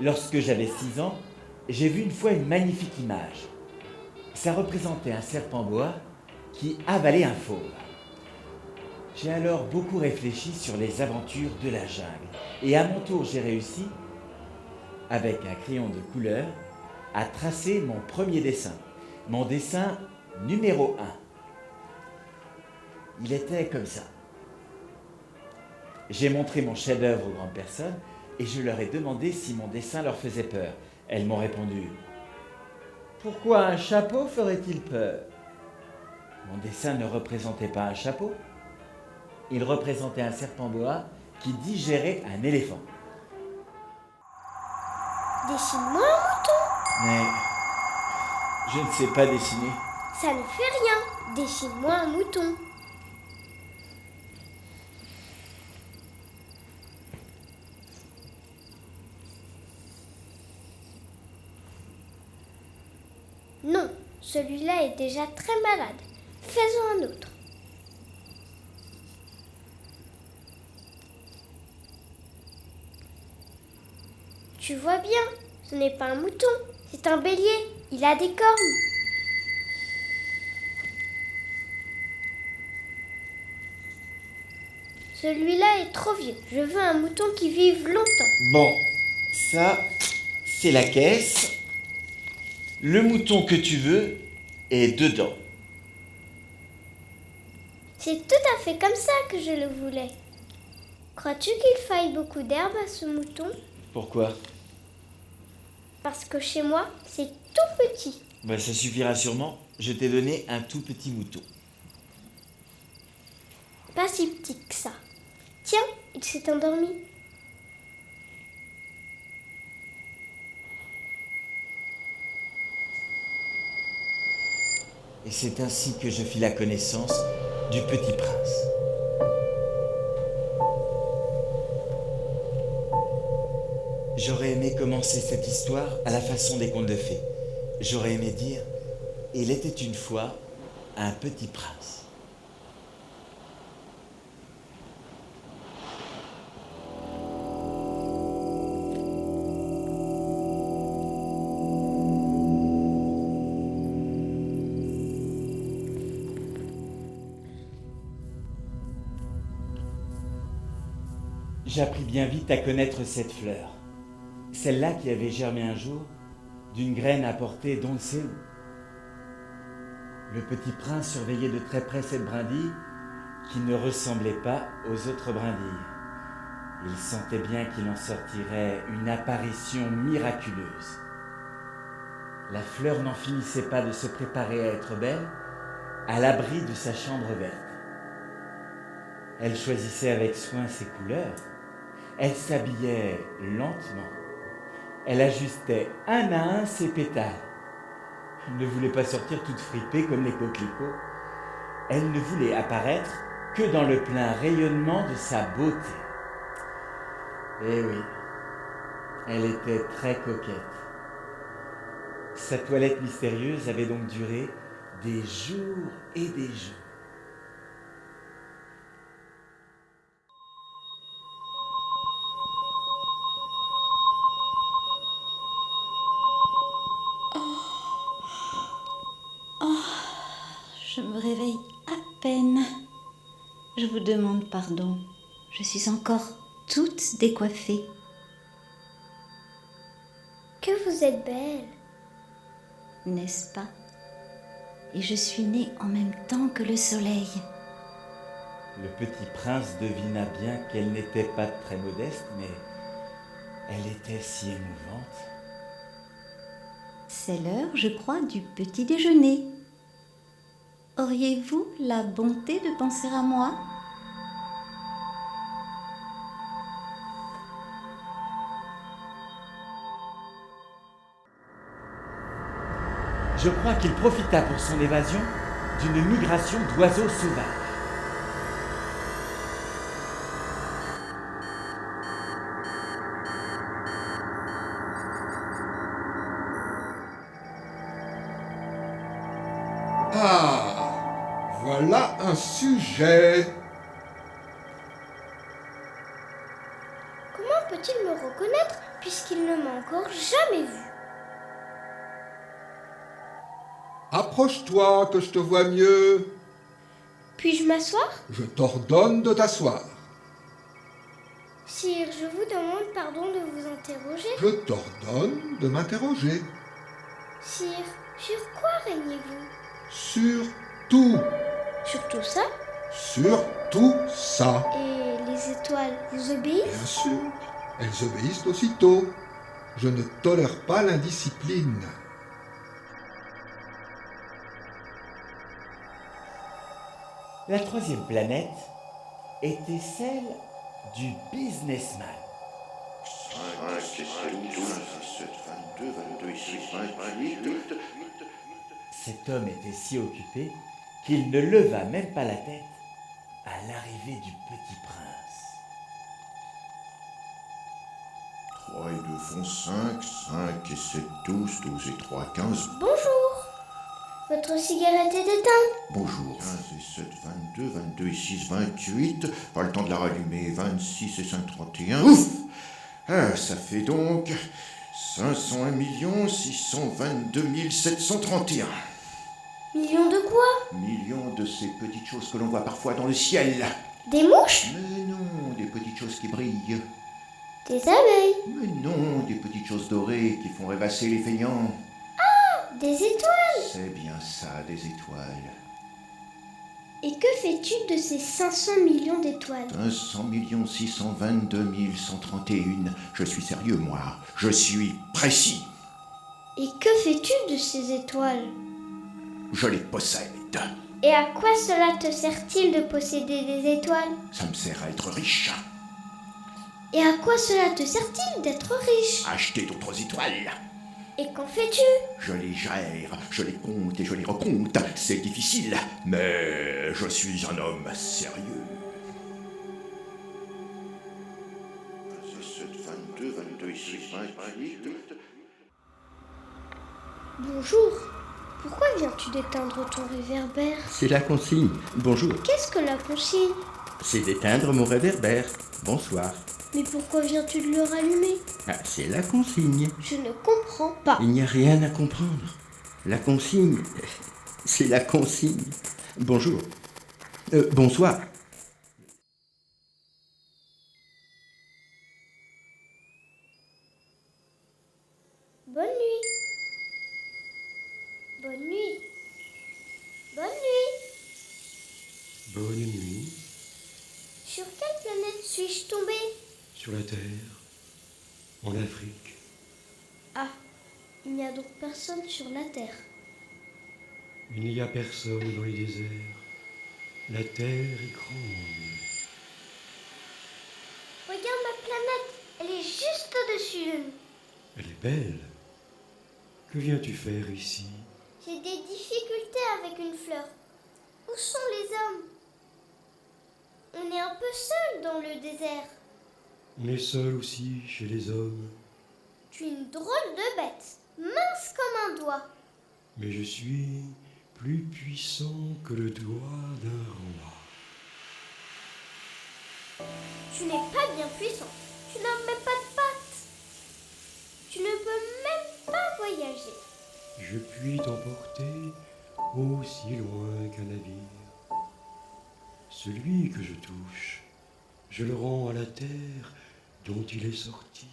Lorsque j'avais 6 ans, j'ai vu une fois une magnifique image. Ça représentait un serpent boa qui avalait un fauve. J'ai alors beaucoup réfléchi sur les aventures de la jungle. Et à mon tour, j'ai réussi, avec un crayon de couleur, à tracer mon premier dessin. Mon dessin numéro 1. Il était comme ça. J'ai montré mon chef-d'œuvre aux grandes personnes et je leur ai demandé si mon dessin leur faisait peur. Elles m'ont répondu: pourquoi un chapeau ferait-il peur? Mon dessin ne représentait pas un chapeau. Il représentait un serpent boa qui digérait un éléphant. Dessine-moi un mouton. Mais je ne sais pas dessiner. Ça ne fait rien. Dessine-moi un mouton. Non, celui-là est déjà très malade. Faisons un autre. Tu vois bien, ce n'est pas un mouton, c'est un bélier. Il a des cornes. Celui-là est trop vieux. Je veux un mouton qui vive longtemps. Bon, ça, c'est la caisse. Le mouton que tu veux est dedans. C'est tout à fait comme ça que je le voulais. Crois-tu qu'il faille beaucoup d'herbe à ce mouton? Pourquoi? Parce que chez moi, c'est tout petit. Ça suffira sûrement. Je t'ai donné un tout petit mouton. Pas si petit que ça. Tiens, il s'est endormi. Et c'est ainsi que je fis la connaissance du Petit Prince. J'aurais aimé commencer cette histoire à la façon des contes de fées. J'aurais aimé dire: il était une fois un petit prince. J'appris bien vite à connaître cette fleur. Celle-là qui avait germé un jour d'une graine apportée d'on ne sait où. Le petit prince surveillait de très près cette brindille qui ne ressemblait pas aux autres brindilles. Il sentait bien qu'il en sortirait une apparition miraculeuse. La fleur n'en finissait pas de se préparer à être belle, à l'abri de sa chambre verte. Elle choisissait avec soin ses couleurs. Elle s'habillait lentement. Elle ajustait un à un ses pétales. Elle ne voulait pas sortir toute fripée comme les coquelicots. Elle ne voulait apparaître que dans le plein rayonnement de sa beauté. Eh oui, elle était très coquette. Sa toilette mystérieuse avait donc duré des jours et des jours. Je me réveille à peine. Je vous demande pardon. Je suis encore toute décoiffée. Que vous êtes belle. N'est-ce pas? Et je suis née en même temps que le soleil. Le petit prince devina bien qu'elle n'était pas très modeste, mais elle était si émouvante. C'est l'heure, je crois, du petit déjeuner. Auriez-vous la bonté de penser à moi? Je crois qu'il profita pour son évasion d'une migration d'oiseaux sauvages. Ah, voilà un sujet. Comment peut-il me reconnaître puisqu'il ne m'a encore jamais vu. Approche-toi que je te vois mieux. Puis-je m'asseoir? Je t'ordonne de t'asseoir. Sire, je vous demande pardon de vous interroger. Je t'ordonne de m'interroger. Sire, sur quoi régnez-vous? Sur tout. Sur tout ça? Sur tout ça. Et les étoiles vous obéissent? Bien sûr, elles obéissent aussitôt. Je ne tolère pas l'indiscipline. La troisième planète était celle du businessman. 5, 7, 12, 17, 22, 22, 6, 28. Cet homme était si occupé qu'il ne leva même pas la tête à l'arrivée du petit prince. 3 et 2 font 5, 5 et 7, 12, 12 et 3, 15. Bonjour. Votre cigarette est éteinte. Bonjour. 15 et 7, 22, 22 et 6, 28. Pas le temps de la rallumer. 26 et 5, 31. Ouf! Ça fait donc 501 622 731. Millions de quoi? Millions de ces petites choses que l'on voit parfois dans le ciel. Des mouches? Mais non, des petites choses qui brillent. Des abeilles? Mais non, des petites choses dorées qui font rêvasser les feignants. Des étoiles? C'est bien ça, des étoiles. Et que fais-tu de ces 500 millions d'étoiles? 500 622 131. Je suis sérieux, moi. Je suis précis. Et que fais-tu de ces étoiles? Je les possède. Et à quoi cela te sert-il de posséder des étoiles? Ça me sert à être riche. Et à quoi cela te sert-il d'être riche? Acheter d'autres étoiles. Et qu'en fais-tu? Je les gère, je les compte et je les recompte. C'est difficile, mais je suis un homme sérieux. 7, 22, 22, 6, 28. Bonjour. Pourquoi viens-tu d'éteindre ton réverbère? C'est la consigne. Bonjour. Qu'est-ce que la consigne? C'est d'éteindre mon réverbère. Bonsoir. Mais pourquoi viens-tu de le rallumer? Ah, c'est la consigne. Je ne comprends pas. Il n'y a rien à comprendre. La consigne, c'est la consigne. Bonjour. Bonsoir. Bonne nuit. Bonne nuit. Bonne nuit. Bonne nuit. Sur quelle planète suis-je tombée? Sur la Terre, en Afrique. Ah, il n'y a donc personne sur la Terre. Il n'y a personne dans les déserts. La Terre est grande. Regarde ma planète, elle est juste au-dessus de nous. Elle est belle. Que viens-tu faire ici? J'ai des difficultés avec une fleur. Où sont les hommes? On est un peu seul dans le désert. On est seul aussi chez les hommes. Tu es une drôle de bête, mince comme un doigt. Mais je suis plus puissant que le doigt d'un roi. Tu n'es pas bien puissant. Tu n'as même pas de pattes. Tu ne peux même pas voyager. Je puis t'emporter aussi loin qu'un navire. Celui que je touche, je le rends à la terre dont il est sorti.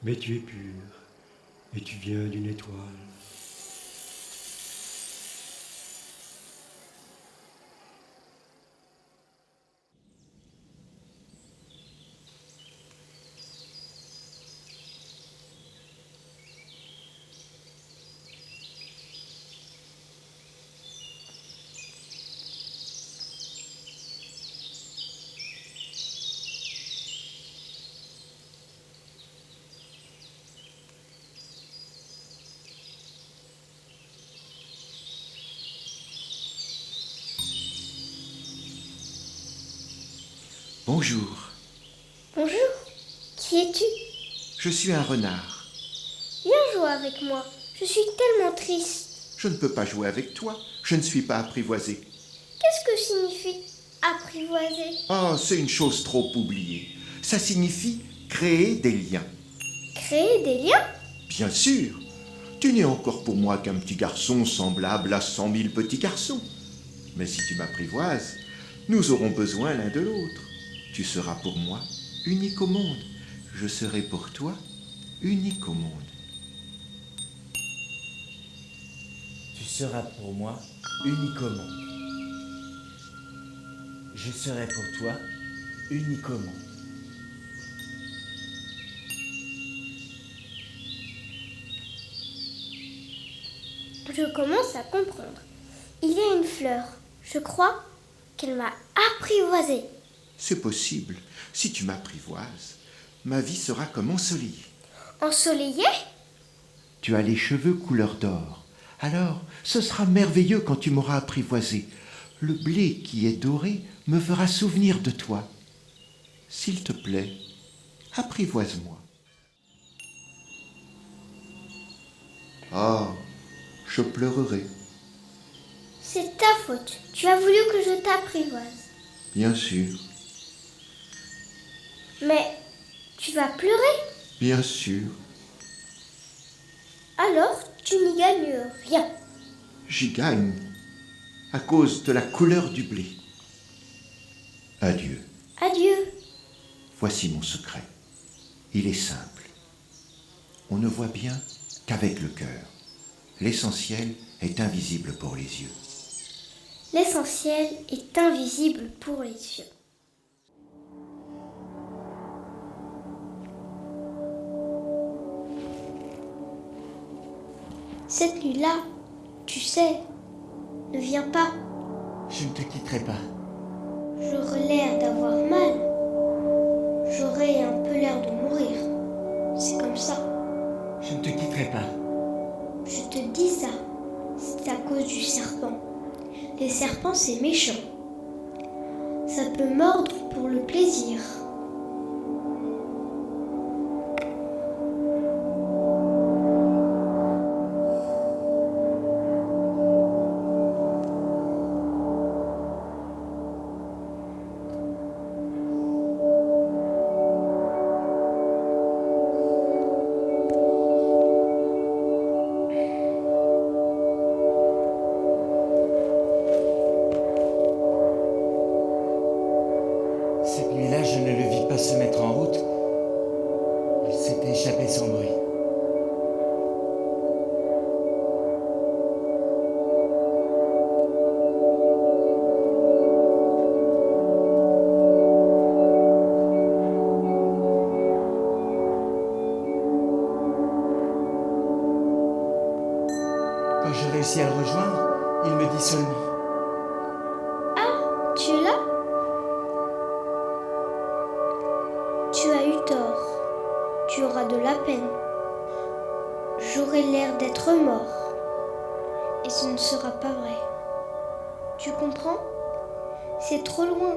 Mais tu es pur et tu viens d'une étoile. Bonjour, Bonjour, qui es-tu? je suis un renard. Viens jouer avec moi. Je suis tellement triste. Je ne peux pas jouer avec toi, je ne suis pas apprivoisé. Qu'est-ce que signifie apprivoiser? Oh, c'est une chose trop oubliée. Ça signifie créer des liens. créer des liens? Bien sûr. Tu n'es encore pour moi qu'un petit garçon semblable à 100 000 petits garçons. Mais si tu m'apprivoises, nous aurons besoin l'un de l'autre. Tu seras pour moi unique au monde. Je serai pour toi unique au monde. Tu seras pour moi unique au monde. Je serai pour toi unique au monde. Je commence à comprendre. Il y a une fleur. Je crois qu'elle m'a apprivoisée. C'est possible. Si tu m'apprivoises, ma vie sera comme ensoleillée. Ensoleillée? Tu as les cheveux couleur d'or. Alors, ce sera merveilleux quand tu m'auras apprivoisé. Le blé qui est doré me fera souvenir de toi. S'il te plaît, apprivoise-moi. Ah, je pleurerai, C'est ta faute. Tu as voulu que je t'apprivoise. bien sûr, Mais tu vas pleurer. bien sûr. Alors tu n'y gagnes rien. J'y gagne à cause de la couleur du blé. Adieu. Adieu. Voici mon secret. Il est simple. On ne voit bien qu'avec le cœur. L'essentiel est invisible pour les yeux. L'essentiel est invisible pour les yeux. Cette nuit-là, tu sais, ne viens pas. Je ne te quitterai pas. J'aurais l'air d'avoir mal. J'aurais un peu l'air de mourir. C'est comme ça. Je ne te quitterai pas. Je te dis ça. C'est à cause du serpent. Les serpents, c'est méchant. Ça peut mordre pour le plaisir. Cette nuit-là, je ne le vis pas se mettre en route. Il s'était échappé sans bruit. Quand je réussis à le rejoindre, il me dit seulement: Ah, tu es là? Tu as eu tort. Tu auras de la peine. J'aurai l'air d'être mort. Et ce ne sera pas vrai. Tu comprends? C'est trop loin.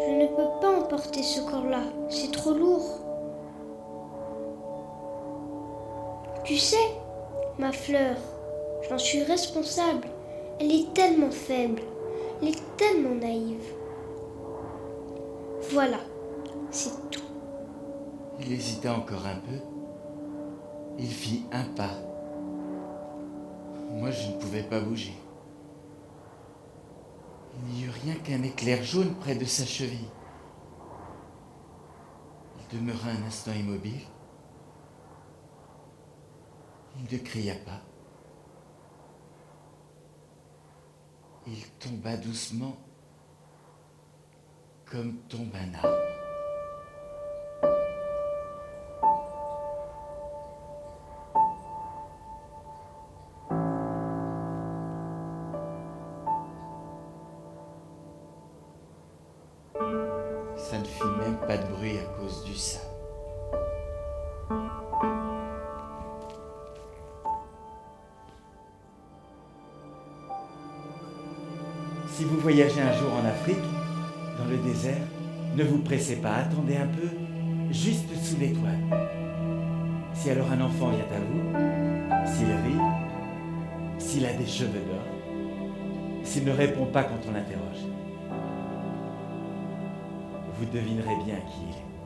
Je ne peux pas emporter ce corps-là. C'est trop lourd. Tu sais, ma fleur, j'en suis responsable. Elle est tellement faible. Elle est tellement naïve. Voilà, c'est tout. Il hésita encore un peu. Il fit un pas. Moi, je ne pouvais pas bouger. Il n'y eut rien qu'un éclair jaune près de sa cheville. Il demeura un instant immobile. Il ne cria pas. Il tomba doucement, comme tombe un arbre. Ça ne fit même pas de bruit à cause du sable. Si vous voyagez un jour en Afrique, dans le désert, ne vous pressez pas, attendez un peu, juste sous l'étoile. Si alors un enfant vient à vous, s'il rit, s'il a des cheveux d'or, s'il ne répond pas quand on l'interroge, vous devinerez bien qui il est.